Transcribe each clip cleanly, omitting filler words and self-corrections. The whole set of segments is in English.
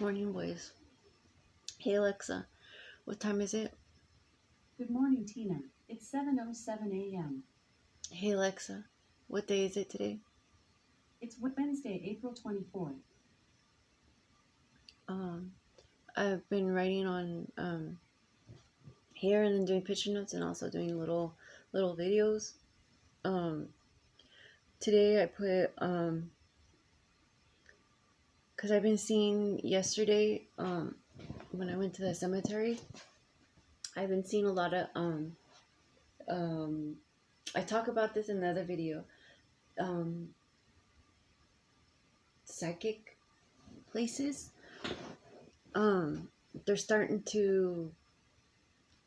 Morning, boys. Hey, Alexa, what time is it? Good morning, Tina. It's 7:07 a.m. Hey, Alexa, what day is it today? It's Wednesday, April 24th. I've been writing on here and then doing picture notes and also doing little videos. Today I put because I've been seeing yesterday when I went to the cemetery, I've been seeing a lot of I talk about this in another video, psychic places. They're starting to,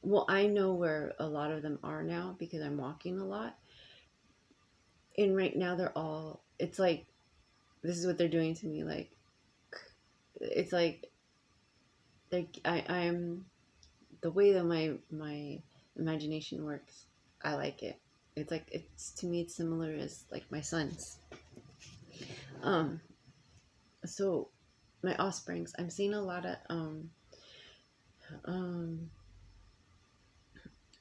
well, I know where a lot of them are now because I'm walking a lot. And right now they're all, it's like, this is what they're doing to me. Like, it's like, I'm, the way that my imagination works, I like it. It's like, it's, to me, it's similar as like my son's. So my offsprings, I'm seeing a lot of,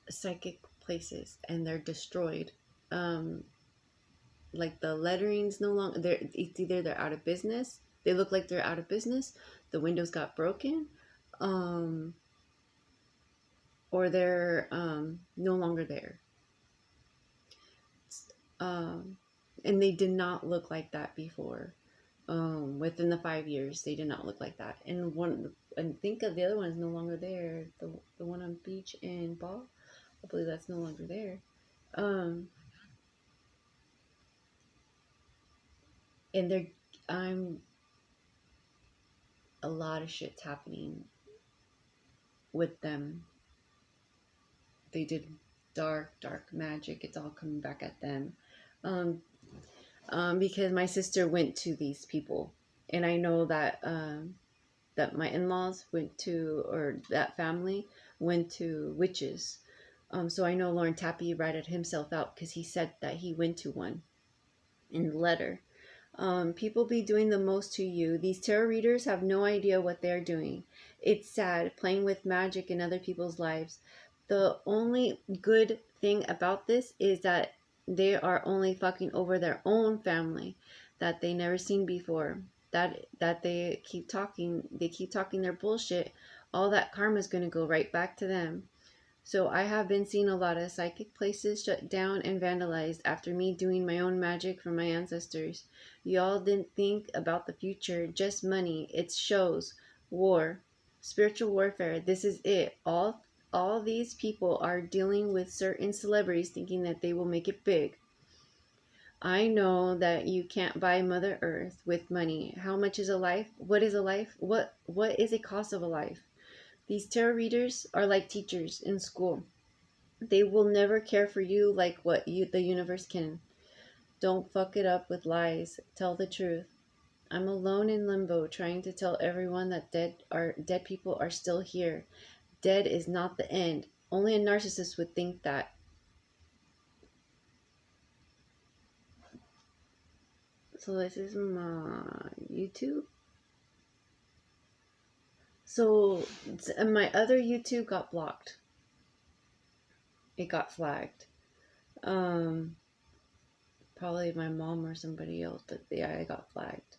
psychic places and they're destroyed. Like the lettering's no longer there. It's either they're out of business, they look like they're out of business, the windows got broken, or they're no longer there. And they did not look like that before. Within the 5 years they did not look like that. And think of the other one is no longer there, the one on beach in Ball, I believe that's no longer there. And I'm a lot of shit's happening with them. They did dark magic. It's all coming back at them. Because my sister went to these people, and I know that that my in-laws went to, or that family went to witches. So I know Lauren Tappy ratted himself out because he said that he went to one in the letter. People be doing the most to you. These tarot readers have no idea what they're doing. It's sad, playing with magic in other people's lives. The only good thing about this is that they are only fucking over their own family that they never seen before. That they keep talking their bullshit. All that karma is going to go right back to them. So I have been seeing a lot of psychic places shut down and vandalized after me doing my own magic from my ancestors. Y'all didn't think about the future, just money. It's shows, war, spiritual warfare. This is it. All these people are dealing with certain celebrities thinking that they will make it big. I know that you can't buy Mother Earth with money. How much is a life? What is a life? What is a cost of a life? These tarot readers are like teachers in school. They will never care for you like what the universe can. Don't fuck it up with lies. Tell the truth. I'm alone in limbo trying to tell everyone that dead people are still here. Dead is not the end. Only a narcissist would think that. So this is my YouTube. So my other YouTube got blocked. It got flagged. Probably my mom or somebody else, but yeah, I got flagged.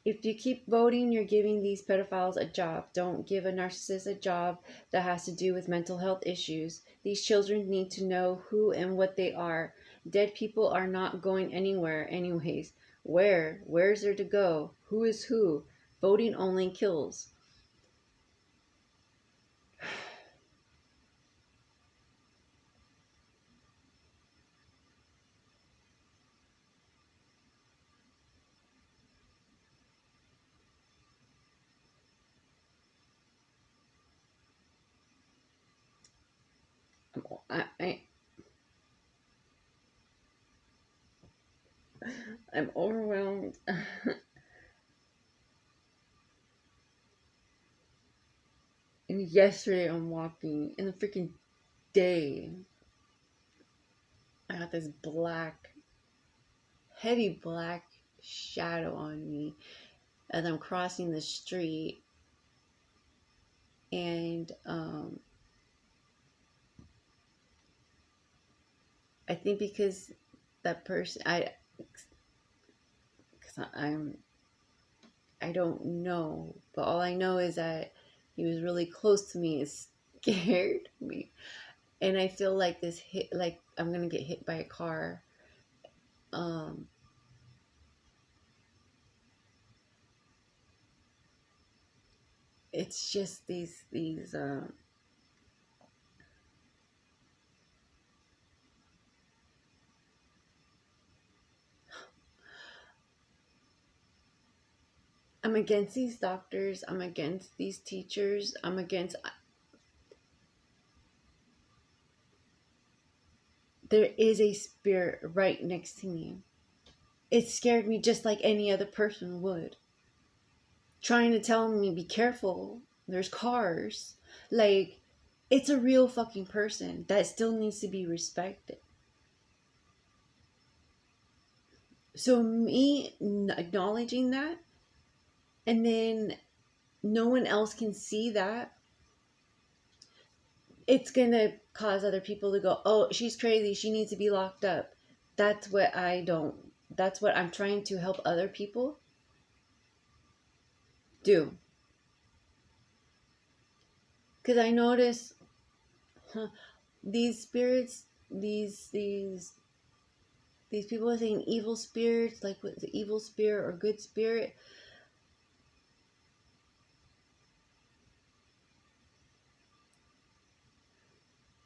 If you keep voting, you're giving these pedophiles a job. Don't give a narcissist a job that has to do with mental health issues. These children need to know who and what they are. Dead people are not going anywhere anyways. Where's there to go? Who is who? Voting only kills. I'm overwhelmed. And yesterday I'm walking in the freaking day. I got this heavy black shadow on me. as I'm crossing the street, and I think because that person, cause I don't know, but all I know is that he was really close to me. It scared me, and I feel like this hit, like I'm gonna get hit by a car. Um, it's just these. I'm against these doctors. I'm against these teachers. I'm against. There is a spirit right next to me. It scared me just like any other person would. Trying to tell me, be careful. There's cars. Like, it's a real fucking person that still needs to be respected. So, me acknowledging that, and then no one else can see that, it's gonna cause other people to go, oh, she's crazy, she needs to be locked up. That's what I don't, that's what I'm trying to help other people do. Because I notice, huh, these spirits, these people are saying evil spirits, like with the evil spirit or good spirit.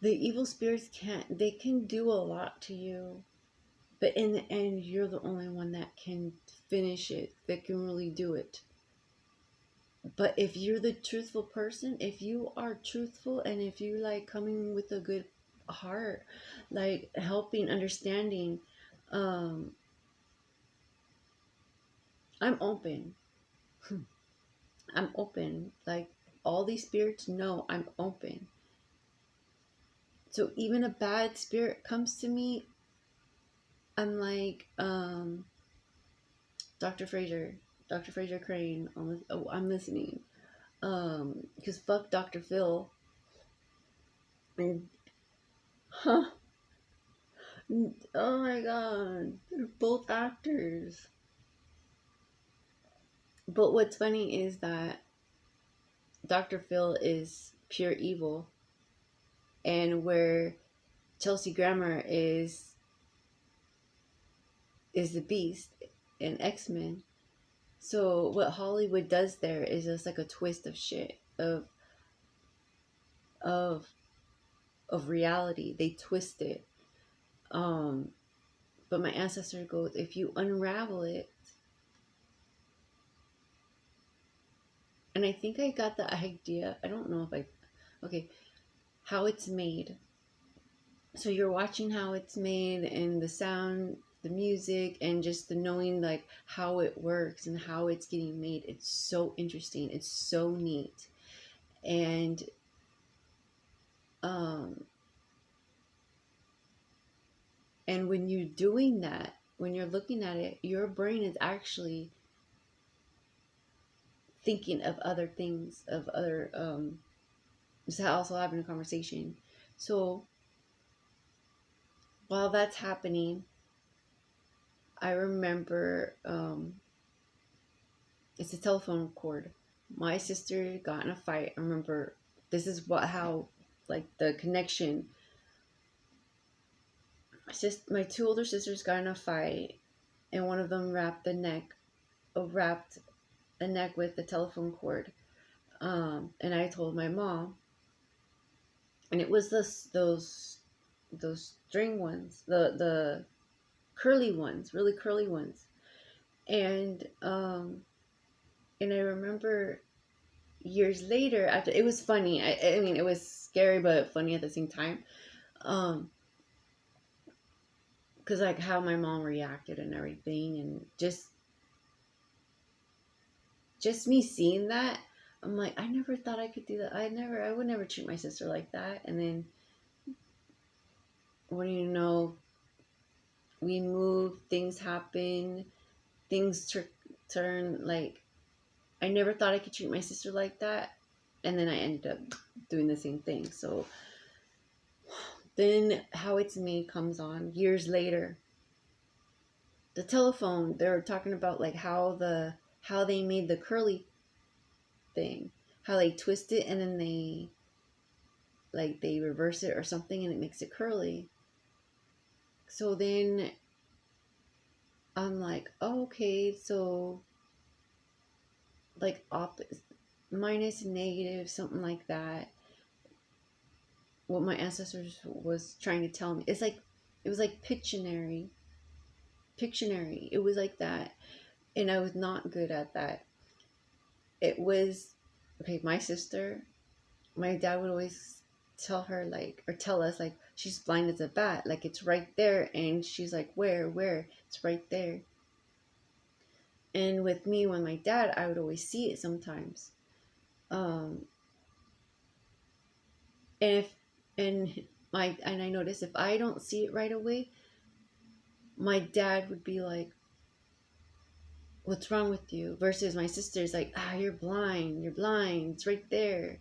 The evil spirits they can do a lot to you, but in the end, you're the only one that can finish it, that can really do it. But if you're the truthful person, if you are truthful, and if you like coming with a good heart, like helping, understanding, um, I'm open. I'm open. Like all these spirits know I'm open. So even a bad spirit comes to me, I'm like, Dr. Fraser, Dr. Fraser Crane, I'm listening. Because fuck Dr. Phil. And, huh, oh my god, they're both actors. But what's funny is that Dr. Phil is pure evil, and where Chelsea Grammer is the Beast in X-Men. So what Hollywood does there is just like a twist of shit of of reality. They twist it. Um, but my ancestor goes, if you unravel it, and I think I got the idea. I don't know if I, okay, how it's made. So you're watching how it's made and the sound, the music, and just the knowing like how it works and how it's getting made. It's so interesting. It's so neat. And um and when you're doing that, when you're looking at it, your brain is actually thinking of other things, of other just also having a conversation. So while that's happening, I remember it's a telephone cord. My sister got in a fight. I remember this is what how like the connection. My two older sisters got in a fight, and one of them wrapped the neck with the telephone cord. And I told my mom, and it was those string ones, the curly ones, really curly ones, and and I remember years later after it was funny. I mean, it was scary but funny at the same time. Um, because like how my mom reacted and everything, and just me seeing that, I'm like, I never thought I could do that. I would never treat my sister like that. And then what do you know? We move, things happen, things turn like. I never thought I could treat my sister like that. And then I ended up doing the same thing. So then How It's Me comes on years later. The telephone, they're talking about like how they made the curly thing, how they twist it and then they reverse it or something and it makes it curly. So then I'm like, oh, okay, so like minus negative, something like that. What my ancestors was trying to tell me. It was like Pictionary. Pictionary. It was like that. And I was not good at that. It was okay, my sister, my dad would always tell her like or tell us like she's blind as a bat, like it's right there, and she's like, where? It's right there. And with me, when my dad, I would always see it sometimes. Um and if and and I notice if I don't see it right away, my dad would be like, what's wrong with you? Versus my sister's like, you're blind, it's right there.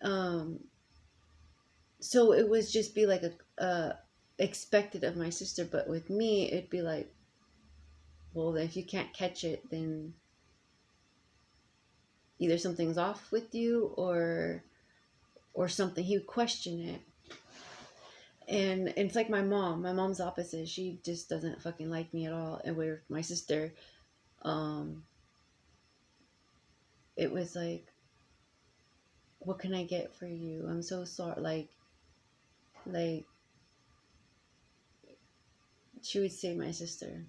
um so it was just be like a expected of my sister, but with me it'd be like, well, if you can't catch it, then either something's off with you or something. He would question it. And it's like my mom's opposite. She just doesn't fucking like me at all. And with my sister, um it was like, what can I get for you? I'm so sorry. Like she would say my sister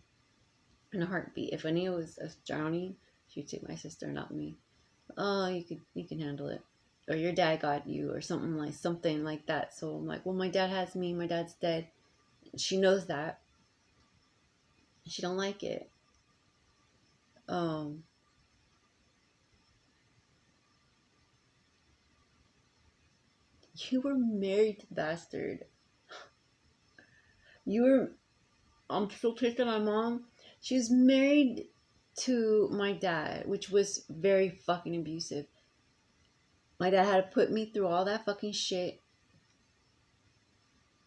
in a heartbeat. If Ania was drowning, she'd take my sister, not me. Oh, you can handle it, or your dad got you, or something like that. So I'm like, well, my dad has me. My dad's dead. She knows that. She don't like it. Um, you were married, bastard. You were. I'm still pissed at my mom. She was married to my dad, which was very fucking abusive. My dad had to put me through all that fucking shit.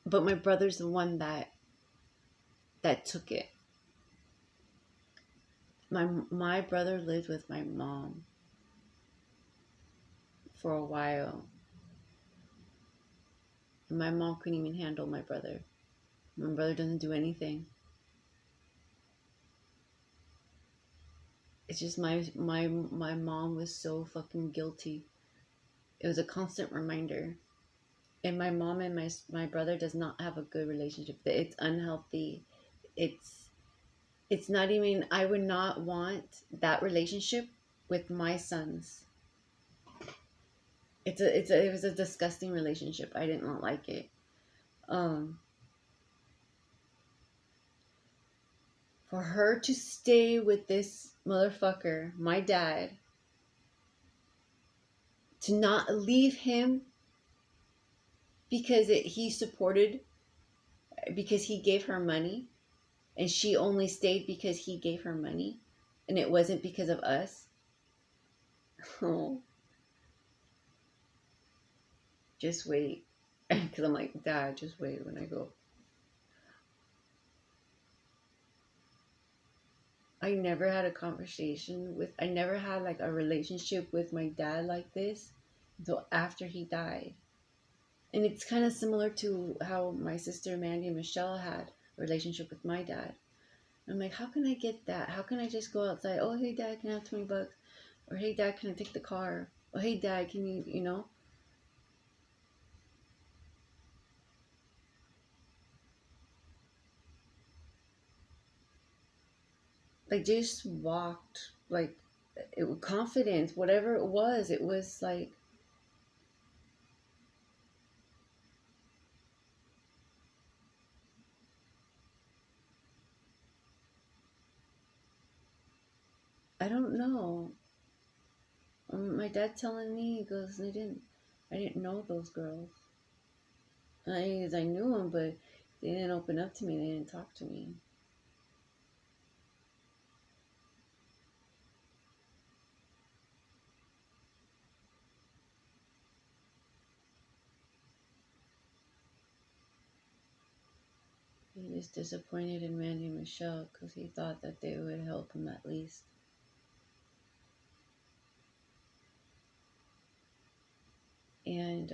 But my brother's the one that took it. My brother lived with my mom for a while. And my mom couldn't even handle my brother. My brother doesn't do anything. It's just my mom was so fucking guilty. It was a constant reminder. And my mom and my brother does not have a good relationship. It's unhealthy. It's it's not even. I would not want that relationship with my sons. It was a disgusting relationship. I did not like it. Um, for her to stay with this motherfucker, my dad, to not leave him because he supported, because he gave her money, and she only stayed because he gave her money, and it wasn't because of us. Oh, just wait. Because I'm like, Dad, just wait when I go. I never had like a relationship with my dad like this until after he died. And it's kind of similar to how my sister Mandy and Michelle had a relationship with my dad. I'm like, how can I get that? How can I just go outside? Oh, hey, Dad, can I have $20? Or hey, Dad, can I take the car? Oh, hey, Dad, can you know? Like, just walked, like, it with confidence, whatever it was like, I don't know. My dad telling me, he goes, I didn't know those girls. I knew them, but they didn't open up to me. They didn't talk to me. He was disappointed in Randy and Michelle because he thought that they would help him at least. And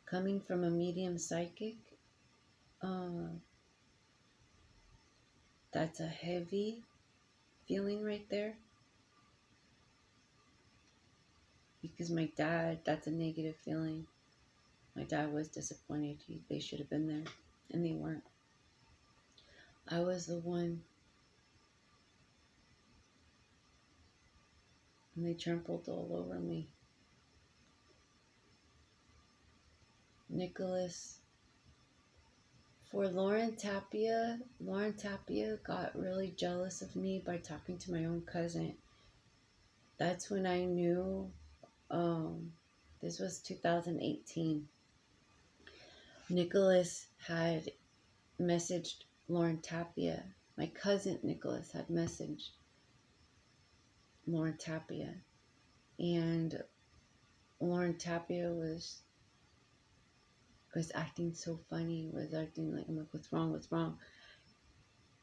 coming from a medium psychic, uh, that's a heavy feeling right there. Because my dad, that's a negative feeling. My dad was disappointed. They should have been there, and they weren't. I was the one, and they trampled all over me. Nicholas. For Lauren Tapia got really jealous of me by talking to my own cousin. That's when I knew, this was 2018. Nicholas had messaged Lauren Tapia. My cousin Nicholas had messaged Lauren Tapia. And Lauren Tapia was acting so funny, was acting like, I'm like, what's wrong?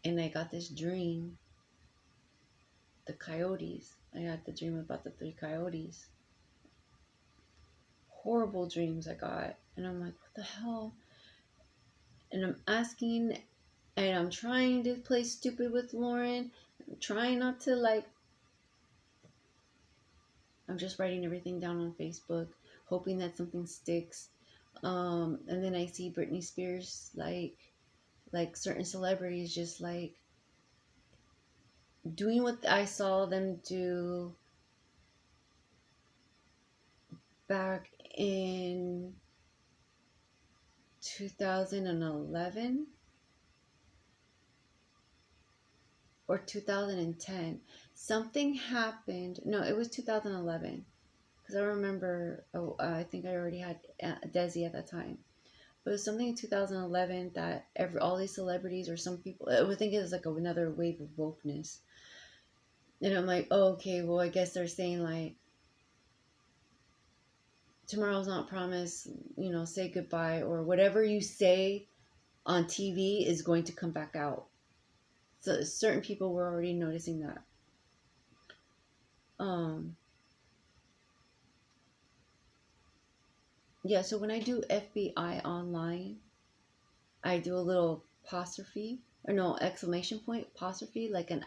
And I got this dream, the coyotes. I had the dream about the 3 coyotes. Horrible dreams I got. And I'm like, what the hell? And I'm asking, and I'm trying to play stupid with Lauren. I'm trying not to, like, I'm just writing everything down on Facebook, hoping that something sticks. And then I see Britney Spears, like certain celebrities just like doing what I saw them do back in 2011 or 2010. Something happened. No, it was 2011 because I remember. I think I already had Desi at that time. But it was something in 2011 that all these celebrities or some people, I would think it was like another wave of wokeness. And I'm like, oh, okay, well, I guess they're saying like, tomorrow's not promised, say goodbye, or whatever you say on TV is going to come back out. So certain people were already noticing that. Yeah, so when I do FBI online, I do a little apostrophe, or no, exclamation point, apostrophe, like an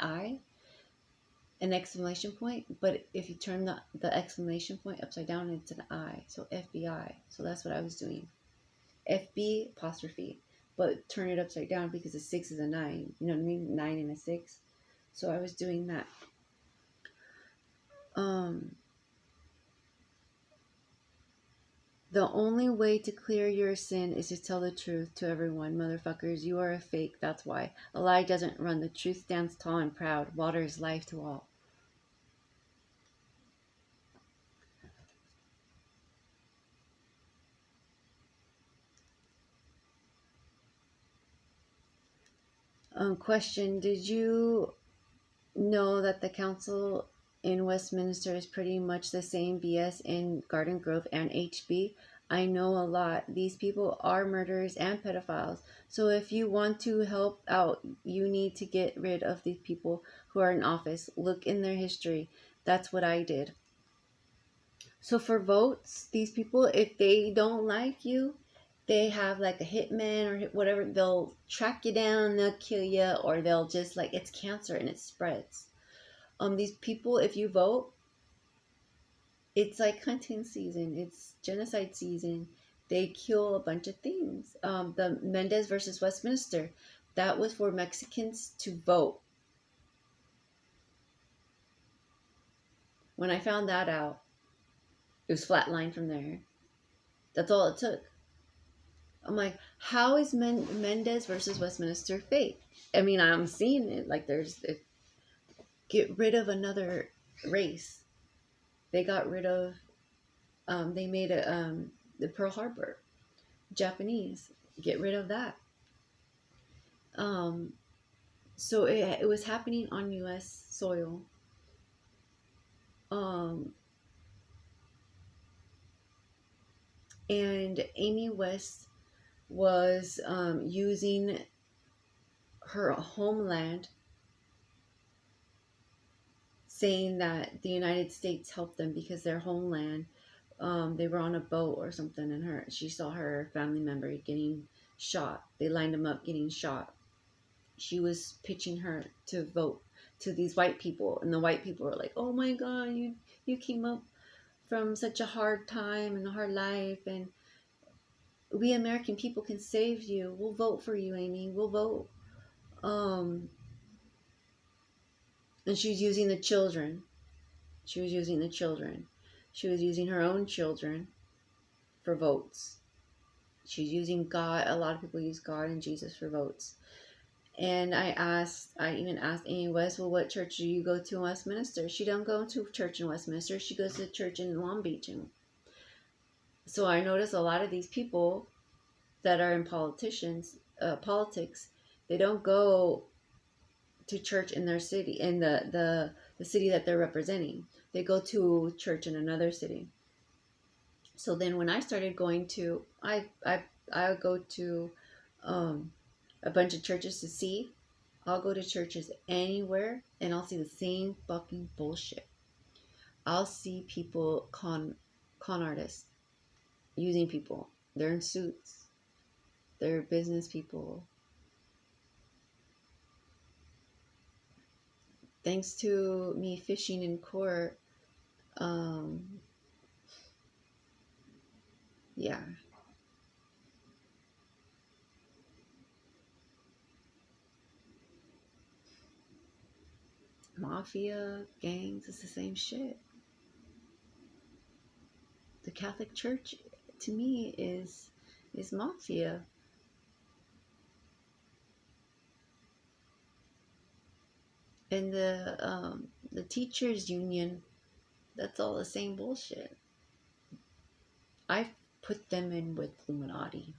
exclamation point. But if you turn the exclamation point upside down, it's an I. So FBI. So that's what I was doing. FB apostrophe. But turn it upside down because a 6 is a 9. You know what I mean? 9 and a 6. So I was doing that. The only way to clear your sin is to tell the truth to everyone. Motherfuckers, you are a fake. That's why. A lie doesn't run. The truth stands tall and proud. Water is life to all. Question. Did you know that the council in Westminster is pretty much the same BS in Garden Grove and HB? I know a lot. These people are murderers and pedophiles. So if you want to help out, you need to get rid of these people who are in office. Look in their history. That's what I did. So for votes, these people, if they don't like you, they have like a hitman or whatever. They'll track you down, they'll kill you, or they'll just like, it's cancer and it spreads. These people, if you vote, it's like hunting season. It's genocide season. They kill a bunch of things. The Mendez versus Westminster, that was for Mexicans to vote. When I found that out, it was flatline from there. That's all it took. I'm like, how is Mendez versus Westminster fake? I mean, I'm seeing it. Like, get rid of another race. They got rid of, they made the Pearl Harbor. Japanese. Get rid of that. So it was happening on U.S. soil. And Amy West was using her homeland, saying that the United States helped them because their homeland, they were on a boat or something, and she saw her family member getting shot. They lined them up getting shot. She was pitching her to vote to these white people, and the white people were like, "Oh my God, you came up from such a hard time and a hard life, and we American people can save you. We'll vote for you, Amy. We'll vote." Um, and she's using the children. She was using the children. She was using her own children for votes. She's using God. A lot of people use God and Jesus for votes. And I even asked Amy West, well, what church do you go to in Westminster? She don't go to church in Westminster. She goes to church in Long Beach. And so I notice a lot of these people that are in politics, they don't go to church in their city, in the city that they're representing. They go to church in another city. So then when I started going to, I go to a bunch of churches to see. I'll go to churches anywhere and I'll see the same fucking bullshit. I'll see people con artists using people. They're in suits. They're business people. Thanks to me fishing in court, um, yeah, mafia, gangs, it's the same shit. The Catholic Church, to me, is mafia. And the teachers union, that's all the same bullshit. I put them in with Illuminati.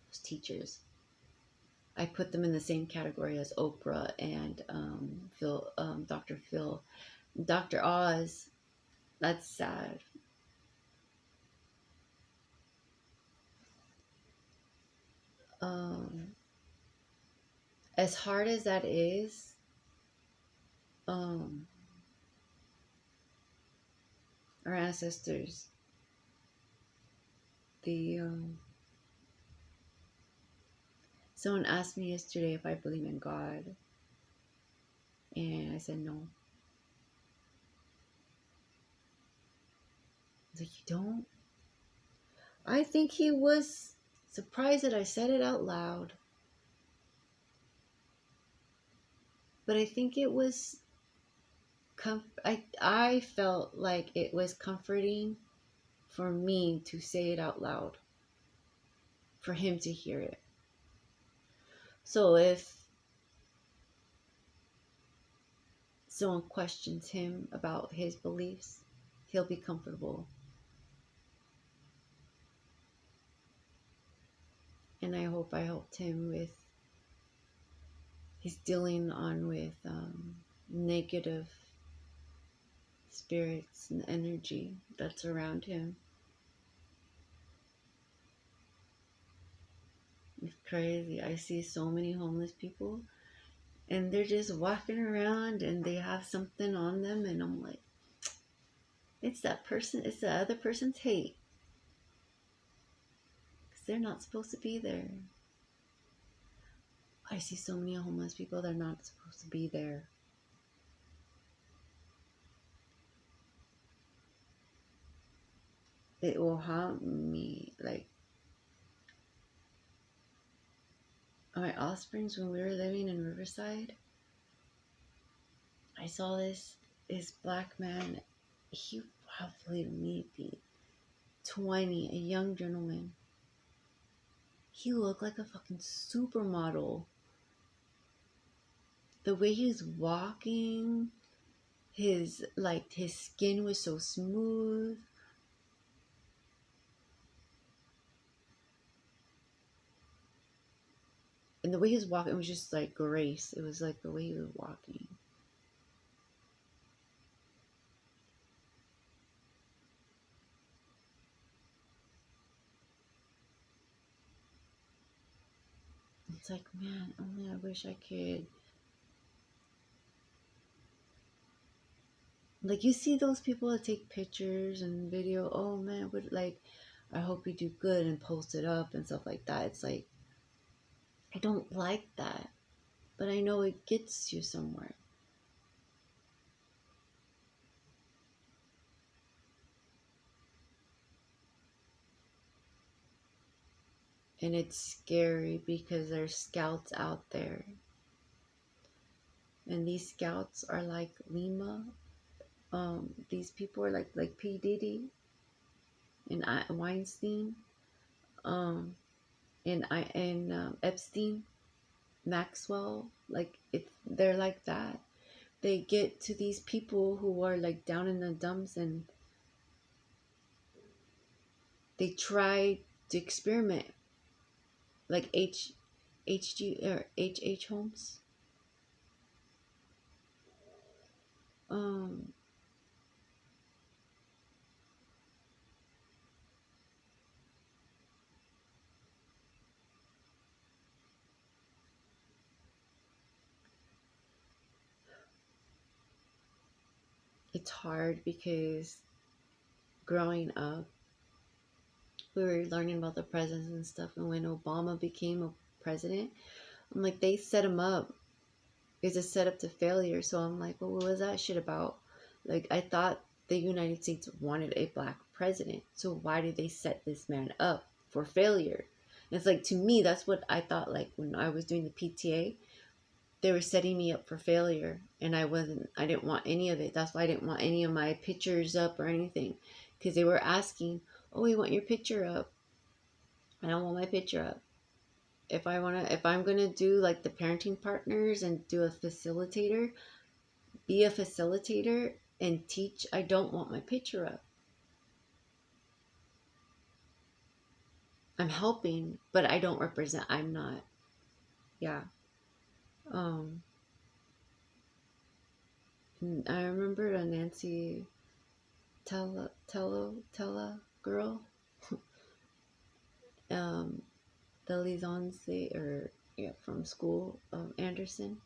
Those teachers, I put them in the same category as Oprah and Dr. Phil, Dr. Oz. That's sad. Um, as hard as that is, um, our ancestors, the someone asked me yesterday if I believe in God, and I said no. I was like, you don't? I think he was surprised that I said it out loud. But I think it was I felt like it was comforting for me to say it out loud, for him to hear it. So if someone questions him about his beliefs, he'll be comfortable. And I hope I helped him with, he's dealing on with negative spirits and energy that's around him. It's crazy. I see so many homeless people and they're just walking around and they have something on them, and I'm like, it's that person, it's the other person's hate, because they're not supposed to be there. I see so many homeless people that are not supposed to be there. It will haunt me. Like, my offsprings, when we were living in Riverside, I saw this black man. He probably maybe 20, a young gentleman. He looked like a fucking supermodel. The way he was walking, his skin was so smooth. And the way he was walking, it was just like grace. It was like the way he was walking. It's like, man, only I wish I could. Like, you see those people that take pictures and video. Oh man, would like, I hope you do good and post it up and stuff like that. It's like, I don't like that, but I know it gets you somewhere. And it's scary because there's scouts out there. And these scouts are like Lima. These people are like P. Diddy and Weinstein, um, and Epstein, Maxwell. Like they're like that. They get to these people who are like down in the dumps, and they try to experiment, like HG or H Holmes. Um, it's hard because growing up, we were learning about the presidents and stuff, and when Obama became a president, I'm like, they set him up. It's a setup to failure. So I'm like, well, what was that shit about? Like, I thought the United States wanted a black president. So why did they set this man up for failure? And it's like, to me, that's what I thought. Like, when I was doing the PTA, they were setting me up for failure. And I didn't want any of it. That's why I didn't want any of my pictures up or anything. Because they were asking, oh, we want your picture up. I don't want my picture up. If I'm gonna do like the parenting partners and do a facilitator, be a facilitator and teach, I don't want my picture up. I'm helping, but I don't represent. I'm not. Yeah. Um. I remember a Nancy Tella girl. Um. The Lizonce, or yeah, from school. Anderson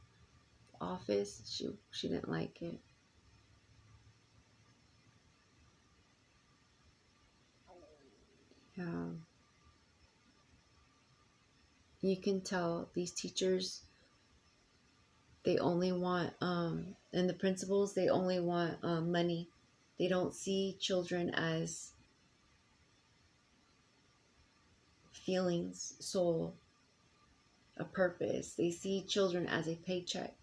office. She didn't like it. Yeah. You can tell these teachers, they only want, and the principals, they only want money. They don't see children as feelings, soul, a purpose. They see children as a paycheck.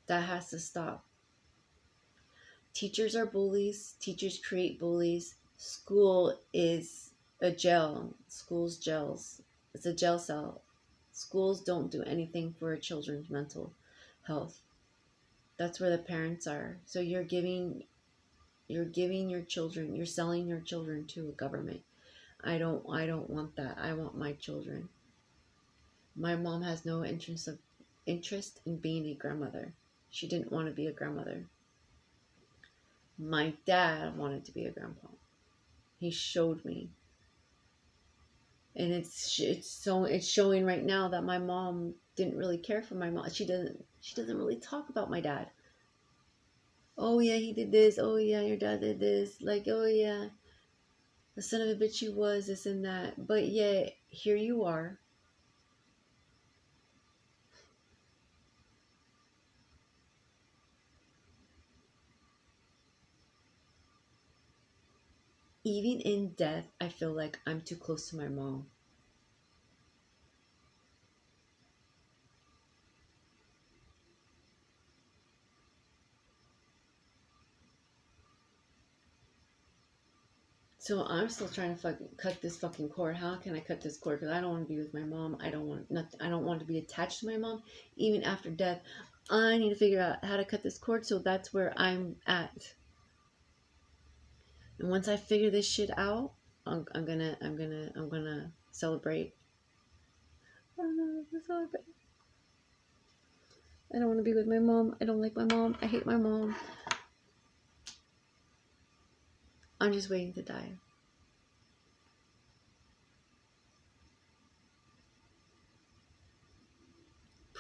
That has to stop. Teachers are bullies. Teachers create bullies. School is a jail. School's jails. It's a jail cell. Schools don't do anything for children's mental health. That's where the parents are. So you're giving your children, you're selling your children to a government. I don't want that. I want my children. My mom has no interest in being a grandmother. She didn't want to be a grandmother. My dad wanted to be a grandpa. He showed me, and it's showing right now that my mom didn't really care for my mom. She doesn't really talk about my dad. Oh yeah, he did this. Oh yeah, your dad did this. Like, oh yeah, the son of a bitch he was, this and that. But yet here you are. Even in death, I feel like I'm too close to my mom. So I'm still trying to cut this fucking cord. How can I cut this cord? Because I don't want to be with my mom. I don't want nothing. I don't want to be attached to my mom, even after death. I need to figure out how to cut this cord. So that's where I'm at. And once I figure this shit out, I'm gonna celebrate. I'm gonna celebrate. I don't want to be with my mom. I don't like my mom. I hate my mom. I'm just waiting to die.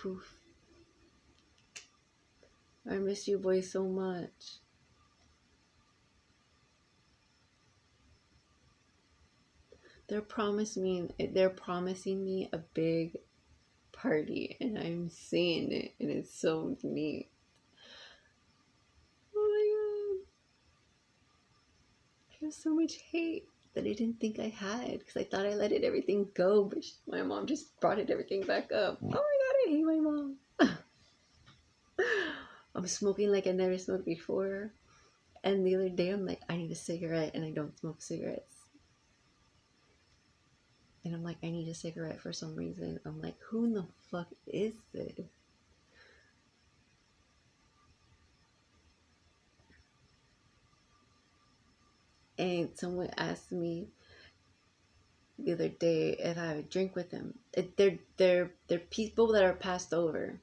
Poof. I miss you boys so much. They're promising me a big party, and I'm seeing it, and it's so neat. Oh my god. I have so much hate that I didn't think I had, because I thought I let everything go, but my mom just brought everything back up. Oh my god, I hate my mom. I'm smoking like I never smoked before. And the other day, I'm like, I need a cigarette, and I don't smoke cigarettes. And I'm like, I need a cigarette for some reason. I'm like, who in the fuck is this? And someone asked me the other day if I would drink with them. They're people that are passed over.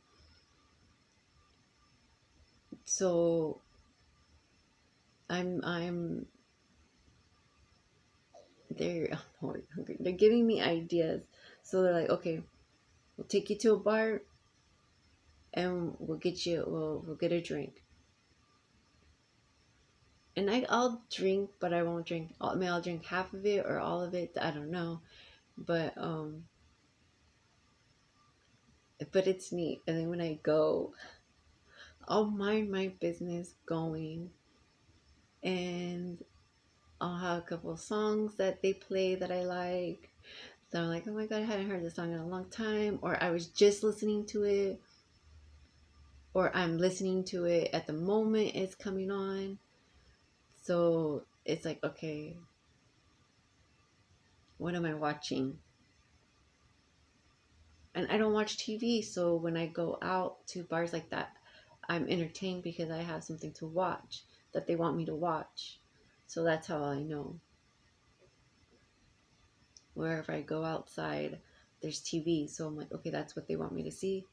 So I'm they're hungry. They're giving me ideas. So they're like, okay, we'll take you to a bar and we'll get a drink. And I'll drink, but I won't drink. I mean, I'll drink half of it or all of it. I don't know, but it's neat. And then when I go, I'll mind my business going, and I'll have a couple of songs that they play that I like. So I'm like, oh my god, I hadn't heard this song in a long time, or I was just listening to it, or I'm listening to it at the moment it's coming on. So it's like, okay, what am I watching? And I don't watch TV, so when I go out to bars like that, I'm entertained because I have something to watch that they want me to watch. So that's how I know. Wherever I go outside, there's TV, so I'm like, okay, that's what they want me to see.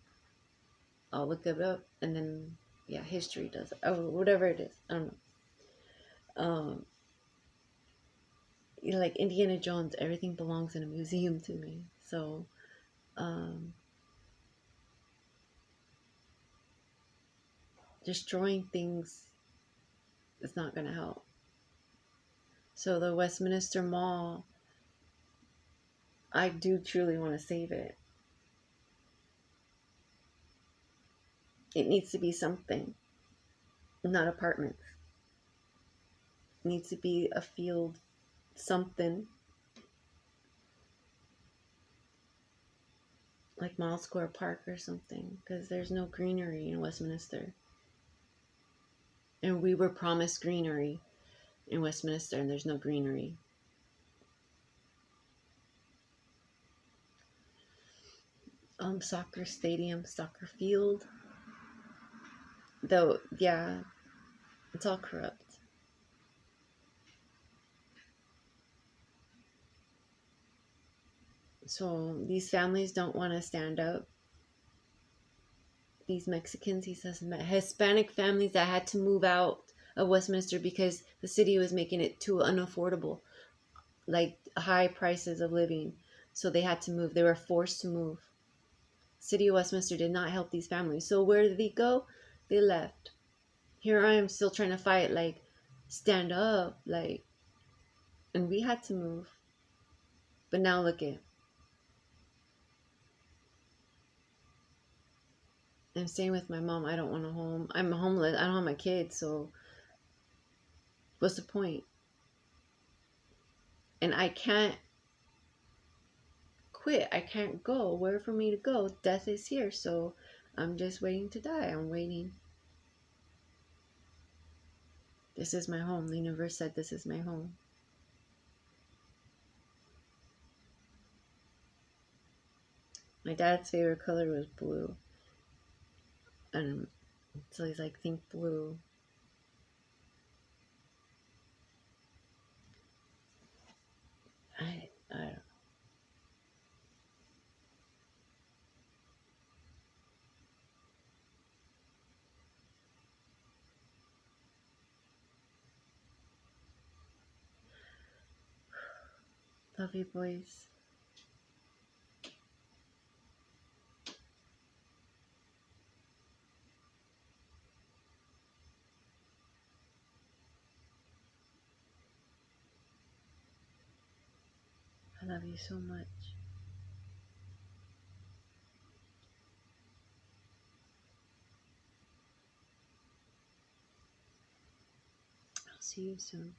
I'll look it up, and then yeah, history does it. Oh, whatever it is, I don't know. Like Indiana Jones, everything belongs in a museum to me. So, destroying things is not going to help. So the Westminster Mall, I do truly want to save it. It needs to be something, not apartments. It needs to be a field, something like Mile Square Park or something, because there's no greenery in Westminster. And we were promised greenery in Westminster, and there's no greenery. Soccer stadium, soccer field. Though, yeah, it's all corrupt. So these families don't want to stand up. These Mexicans, he says, Hispanic families that had to move out of Westminster because the city was making it too unaffordable, like high prices of living. So they had to move. They were forced to move. City of Westminster did not help these families. So where did they go? They left. Here I am still trying to fight, like, stand up, like, and we had to move. But now look at, I'm staying with my mom. I don't want a home. I'm homeless. I don't have my kids, so what's the point? And I can't quit. I can't go. Where for me to go? Death is here, so I'm just waiting to die. I'm waiting. This is my home. The universe said this is my home. My dad's favorite color was blue. And so he's like, think blue. I don't know. Love you, boys. love you so much. I'll see you soon.